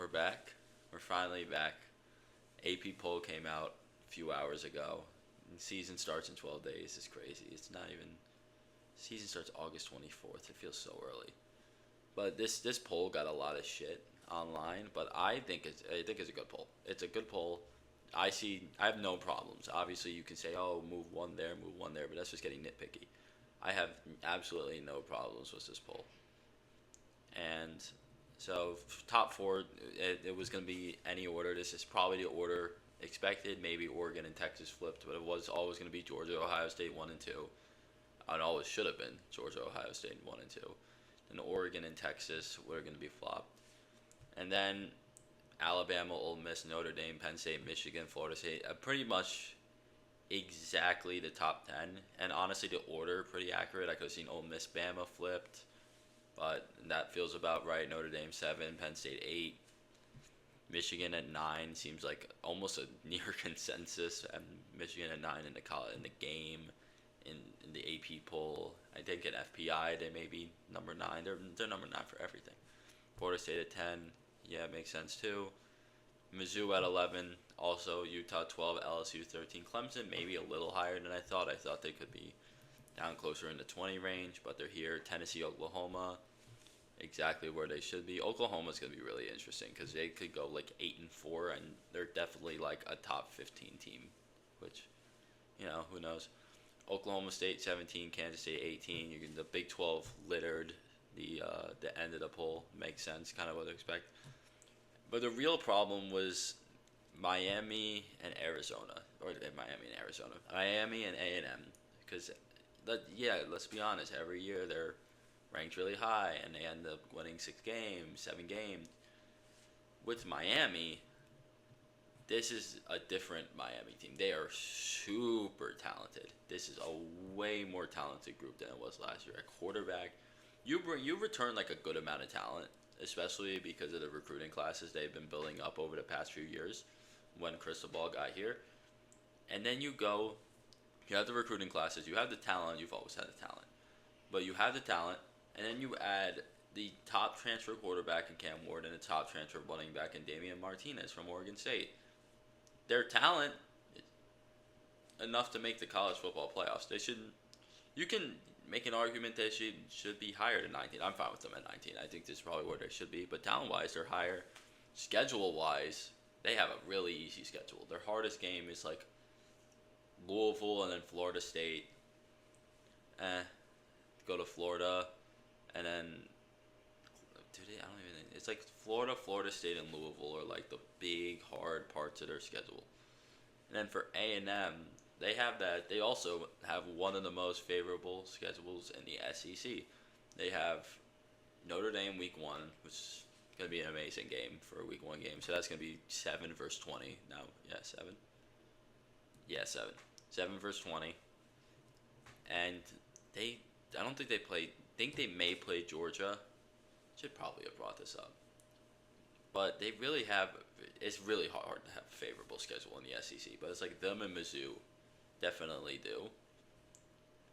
We're back. We're finally back. AP poll came out a few hours ago. And season starts in 12 days. It's crazy. It's not even. Season starts August 24th. It feels so early. But this poll got a lot of shit online. But I think it's a good poll. It's a good poll. I have no problems. Obviously, you can say, oh, move one there, but that's just getting nitpicky. I have absolutely no problems with this poll. And so top four, it was going to be any order. This is probably the order expected. Maybe Oregon and Texas flipped, but it was always going to be Georgia, Ohio State 1 and 2. It always should have been Georgia, Ohio State 1 and 2. Then Oregon and Texas were going to be flop. And then Alabama, Ole Miss, Notre Dame, Penn State, Michigan, Florida State. Pretty much exactly the top 10. And honestly, the order pretty accurate. I could have seen Ole Miss, Bama flipped. But that feels about right. Notre Dame 7, Penn State 8, Michigan at 9 seems like almost a near consensus. And Michigan at 9 in the game, in the AP poll. I think at FPI they may be number 9. They're number 9 for everything. Florida State at 10, yeah, it makes sense too. Mizzou at 11, also Utah 12, LSU 13. Clemson maybe a little higher than I thought. I thought they could be down closer in the 20 range, but they're here. Tennessee, Oklahoma, exactly where they should be. Oklahoma's going to be really interesting because they could go like 8-4, and they're definitely like a top 15 team, which, who knows. Oklahoma State 17, Kansas State 18. You can the Big 12 littered the end of the poll. Makes sense, kind of what to expect. But the real problem was Miami and Arizona, or Miami and A&M, because let's be honest. Every year they're ranked really high, and they end up winning 6 games, 7 games. With Miami, this is a different Miami team. They are super talented. This is a way more talented group than it was last year. At quarterback, you return like a good amount of talent, especially because of the recruiting classes they've been building up over the past few years when Cristobal got here. And then you have the recruiting classes, you have the talent, you've always had the talent. But you have the talent, and then you add the top transfer quarterback in Cam Ward and the top transfer running back in Damian Martinez from Oregon State. Their talent is enough to make the college football playoffs. You can make an argument they should be higher than 19. I'm fine with them at 19. I think this is probably where they should be. But talent-wise, they're higher. Schedule-wise, they have a really easy schedule. Their hardest game is like Louisville and then Florida State. Go to Florida, and then I don't even think it's like Florida State, and Louisville are like the big hard parts of their schedule. And then for A&M, they have that. They also have one of the most favorable schedules in the SEC. They have Notre Dame week 1, which is going to be an amazing game for a week 1 game. So that's going to be 7 versus 20. No, yeah, 7. Yeah, 7. 7 versus 20. And I don't think they played. Think they may play Georgia. Should probably have brought this up. But they really have. It's really hard to have a favorable schedule in the SEC. But it's like them and Mizzou definitely do.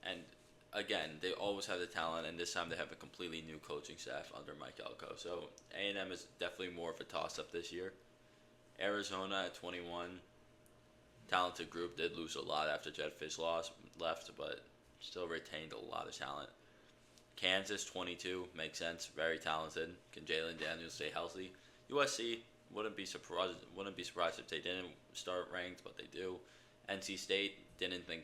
And again, they always have the talent, and this time they have a completely new coaching staff under Mike Elko. So A&M is definitely more of a toss-up this year. Arizona at 21. Talented group, did lose a lot after Jedd Fisch left, but still retained a lot of talent. Kansas 22, makes sense, very talented. Can Jalen Daniels stay healthy? USC wouldn't be surprised if they didn't start ranked, but they do. NC State didn't think.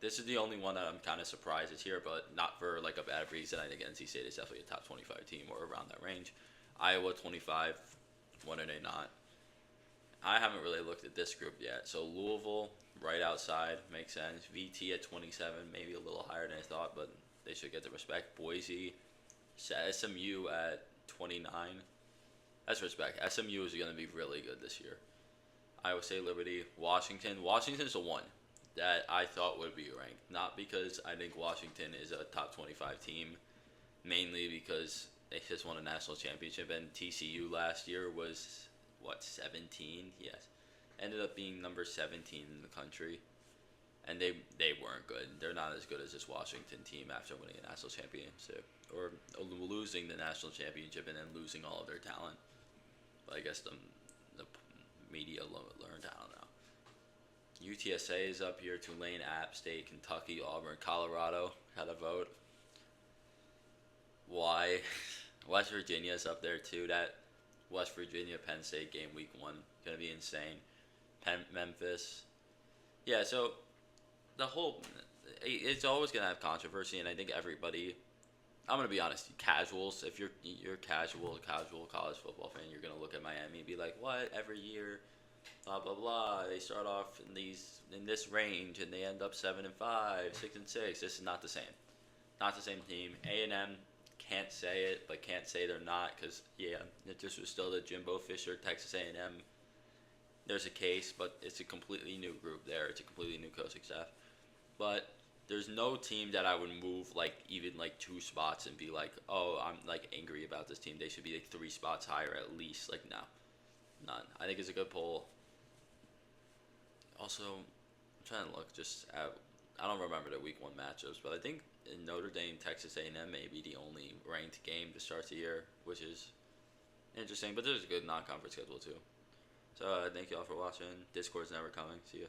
This is the only one that I'm kind of surprised is here, but not for like a bad reason. I think NC State is definitely a top 25 team or around that range. Iowa 25, when are they not? I haven't really looked at this group yet. So Louisville, right outside, makes sense. VT at 27, maybe a little higher than I thought, but they should get the respect. Boise, SMU at 29. That's respect. SMU is going to be really good this year. Iowa State, Liberty, Washington. Washington's the one that I thought would be ranked. Not because I think Washington is a top 25 team, mainly because they just won a national championship, and TCU last year was 17? Yes. Ended up being number 17 in the country. And they weren't good. They're not as good as this Washington team after winning a national championship. Or losing the national championship and then losing all of their talent. I guess the media learned. I don't know. UTSA is up here. Tulane, App State, Kentucky, Auburn, Colorado had a vote. Why? West Virginia is up there too. That West Virginia Penn State game week 1 gonna be insane. Memphis. Yeah. So the whole it's always gonna have controversy, and I think everybody. I'm gonna be honest, casuals. If you're casual college football fan, you're gonna look at Miami and be like, what? Every year, blah blah blah. They start off in this range and they end up 7-5, 6-6. This is not the same. Not the same team. A&M can't say it, but can't say they're not because this was still the Jimbo Fisher Texas A&M. There's a case, but it's a completely new group there. It's a completely new coaching staff. But there's no team that I would move even 2 spots and be like, oh, I'm angry about this team. They should be 3 spots higher at least. No, none. I think it's a good poll. Also, I'm trying to look I don't remember the week 1 matchups, but I think Notre Dame, Texas A&M may be the only ranked game to start the year, which is interesting. But there's a good non-conference schedule too. So thank y'all for watching. Discord's never coming. See ya.